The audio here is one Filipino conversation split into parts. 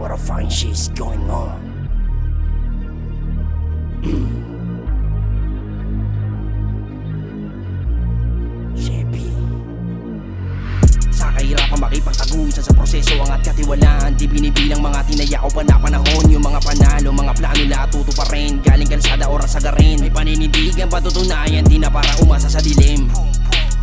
What a fine shit's going on. Sheppy. Sa kahirapan makipagtagusan sa proseso angat katiwalaan. Di binibilang mga tinaya ko panahon. Yung mga panalo, mga plano lahat tutuparin. Galing kalsada oras sa garin. May paninindigan patutunayan, di na para umasa sa dilim.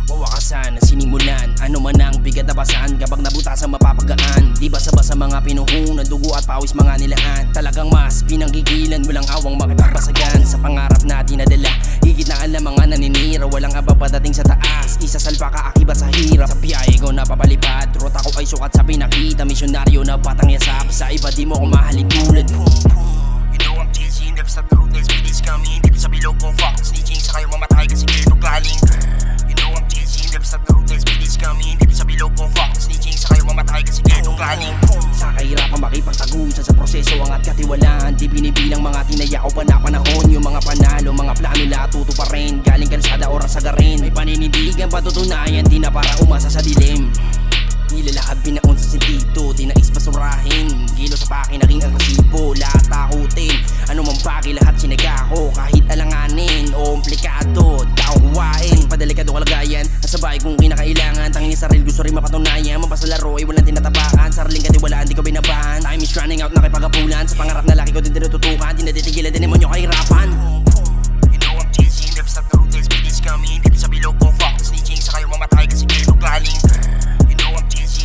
Wawakasan na sinimulan, ano man ang bigat na basan. Kapag nabutasan mapapagaan, di basa-basa mga pinuhunan, dugo at pawis mga nilaan. Talagang mas pinanggigilan, walang awang makipagbasagan. Sa pangarap na dinadala, higit na alam mga naninira. Walang abang padating sa taas, isasalpa ka akibat sa hirap. Sa biyahe ko napapalipad, ruta ko ay sukat sa pinakita. Misyonaryo na batang yasap, sa iba di mo ko mahalin tulad. You know I'm chasing, never stop the road, let's be this coming. Dito sa bilog kong fuck, snitching sa kayo mamatay kasi kayo galing. Never stop the road, let's be this coming. Dito sa bilog kong fuck, snitching sa kayo mamatay kasi kayo galing. Sa kahirapan makipagtagusan sa proseso angat katiwalaan. Di binibilang mga tinaya ko panahon. Yung mga panalo, mga plano lahat tutuparin. Galing kalsada oras sa garin. May paninindigan patutunayan, di na para umasa sa dilim. Nilalakad binaon sa sentido, di nais basurahin. Gilo sa paki naging agresibo, lahat takutin. Ano mang bagay lahat sinaga ko, kahit alanganin o komplikado, tao huwain. Padalikado kalagayan, nasa bahay kong kinakailangan. Tanging sarili gusto rin mapatunayan, mapasalaro ay walang tinatapakan. Saraling katiwalaan, di ko binabahan. Time is running out, nakipagapulan. Sa pangarap na laki ko din tinututukan, di natitigilan din naman yung kahirapan. You know I'm chasing, never stop the road, let's be this coming. Dito sa bilog kong fuck, snitching sa kayo mamatay kasi kayo galing.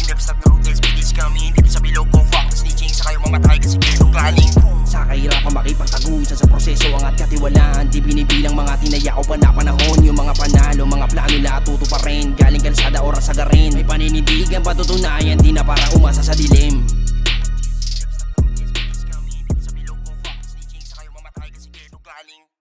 Never stop the road, let's be this coming. Dito sa bilog kong fuck, snitching sa kayo mamatay kasi kayo galing. Sa kahirapan makipagtagusan sa proseso angat katiwalaan. Di binibilang mga tinaya ko panahon. Yung mga panalo, mga plano lahat tutuparin. Galing kalsada oras sa garin. May paninindigan patutunayan, di na para umasa sa dilim. Dito sa bilog kong fuck, snitching sa kayo mamatay kasi kayo galing.